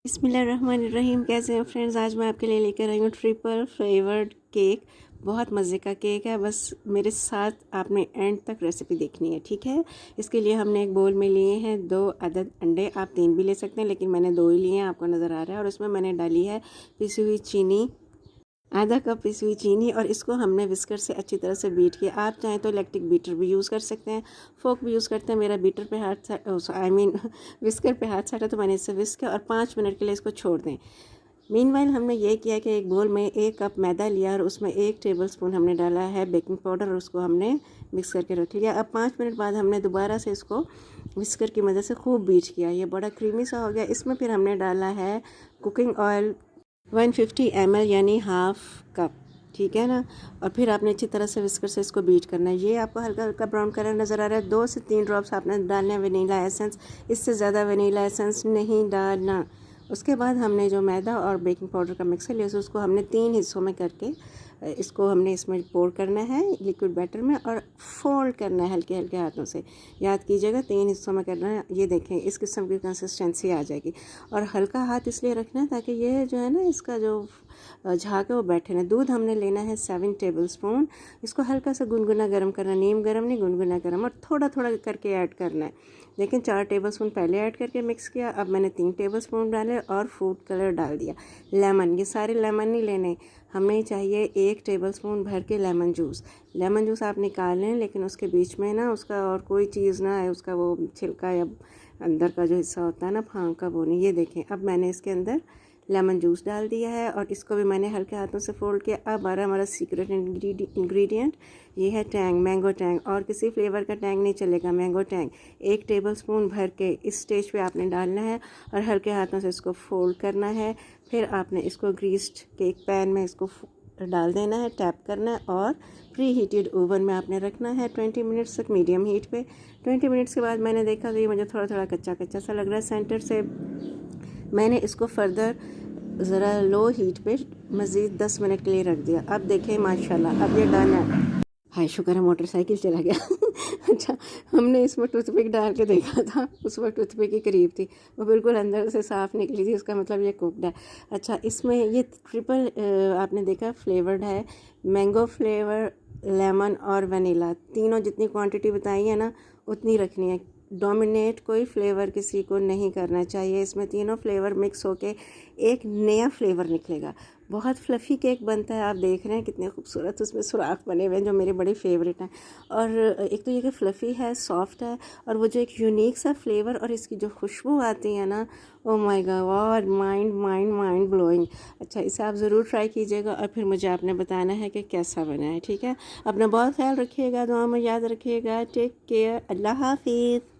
बिस्मिल्लाहिर्रहमानिर्रहीम। कैसे हैं फ्रेंड्स? आज मैं आपके लिए लेकर आई हूँ ट्रिपल फ्लेवर्ड केक। बहुत मज़े का केक है, बस मेरे साथ आपने एंड तक रेसिपी देखनी है, ठीक है। इसके लिए हमने एक बोल में लिए हैं 2 अदद अंडे। आप 3 भी ले सकते हैं, लेकिन मैंने 2 ही लिए हैं, आपको नज़र आ रहा है। और उसमें मैंने डाली है पिसी हुई चीनी, आधा कप पिसी हुई चीनी, और इसको हमने विस्कर से अच्छी तरह से बीट किया। आप चाहें तो इलेक्ट्रिक बीटर भी यूज़ कर सकते हैं, फोक भी यूज़ करते हैं। मेरा बीटर पे हाथ विस्कर पे हाथ सटा, तो मैंने इससे विस्क किया और 5 मिनट के लिए इसको छोड़ दें। मीनवाइल हमने ये किया कि एक बोल में 1 कप मैदा लिया और उसमें 1 टेबलस्पून हमने डाला है बेकिंग पाउडर और उसको हमने मिक्स करके रख लिया। अब 5 मिनट बाद हमने दोबारा से इसको विस्कर की मदद से खूब बीट किया। ये बड़ा क्रीमी सा हो गया। इसमें फिर हमने डाला है कुकिंग ऑयल 150 ml यानी हाफ़ कप, ठीक है ना। और फिर आपने अच्छी तरह से विस्कर से इसको बीट करना है। ये आपको हल्का हल्का ब्राउन कलर नज़र आ रहा है। 2 से 3 ड्रॉप्स आपने डालने हैं वनीला एसेंस, इससे ज़्यादा वनीला एसेंस नहीं डालना। उसके बाद हमने जो मैदा और बेकिंग पाउडर का मिक्सर लिया, उसको हमने 3 हिस्सों में करके इसको हमने इसमें पोर करना है लिक्विड बैटर में, और फोल्ड करना है हल्के हल्के हाथों से। याद कीजिएगा 3 हिस्सों में करना है। ये देखें, इस किस्म की कंसिस्टेंसी आ जाएगी। और हल्का हाथ इसलिए रखना है ताकि ये जो है ना, इसका जो झाग है वो बैठे ना। दूध हमने लेना है 7 टेबलस्पून। इसको हल्का सा गुनगुना गर्म करना, नीम गर्म नहीं, गुनगुना गर्म, और थोड़ा थोड़ा करके ऐड करना है। लेकिन 4 टेबलस्पून पहले ऐड करके मिक्स किया। अब मैंने 3 टेबलस्पून डाले और फूड कलर डाल दिया। लेमन, ये सारे लेमन नहीं लेने, हमें चाहिए 1 टेबलस्पून भर के लेमन जूस। लेमन जूस आप निकाल लें, लेकिन उसके बीच में ना उसका और कोई चीज़ ना है, उसका वो छिलका या अंदर का जो हिस्सा होता है ना, फांक का, वो नहीं। ये देखें, अब मैंने इसके अंदर लेमन जूस डाल दिया है और इसको भी मैंने हल्के हाथों से फोल्ड किया। अब हमारा सीक्रेट इंग्रेडिएंट ये है टैंग, मैंगो टैंग। और किसी फ्लेवर का टैंग नहीं चलेगा, मैंगो टैंग 1 टेबलस्पून भर के इस स्टेज पे आपने डालना है और हल्के हाथों से इसको फोल्ड करना है। फिर आपने इसको ग्रीस्ड केक पैन में इसको डाल देना है, टैप करना है, और प्री हीटेड ओवन में आपने रखना है 20 मिनट्स तक मीडियम हीट पे। 20 मिनट्स के बाद मैंने देखा कि ये मुझे थोड़ा थोड़ा कच्चा कच्चा सा लग रहा है सेंटर से। मैंने इसको फर्दर ज़रा लो हीट पे मज़ीद 10 मिनट के लिए रख दिया। अब देखें माशाल्लाह, अब ये डन है। हाय शुक्र है मोटरसाइकिल चला गया। अच्छा, हमने इसमें टूथपिक डाल के देखा था, उस वक्त टूथपिक के करीब थी, वो बिल्कुल अंदर से साफ़ निकली थी, उसका मतलब ये कुकड है। अच्छा, इसमें ये ट्रिपल आपने देखा फ्लेवर्ड है, मैंगो फ्लेवर, लेमन और वनीला, तीनों जितनी क्वांटिटी बताई है ना उतनी रखनी है। डोमिनेट कोई फ्लेवर किसी को नहीं करना चाहिए। इसमें तीनों फ्लेवर मिक्स होके एक नया फ्लेवर निकलेगा। बहुत फ्लफ़ी केक बनता है, आप देख रहे हैं कितने खूबसूरत उसमें सुराख बने हुए हैं, जो मेरे बड़े फेवरेट हैं। और एक तो ये कि फ्लफ़ी है, सॉफ्ट है, और वो जो एक यूनिक सा फ्लेवर और इसकी जो खुशबू आती है ना, oh my God, mind mind mind blowing. अच्छा, इसे आप ज़रूर ट्राई कीजिएगा और फिर मुझे आपने बताना है कि कैसा बना है, ठीक है। अपना बहुत ख्याल रखिएगा, दुआ में याद रखिएगा। टेक केयर, अल्लाह हाफिज़।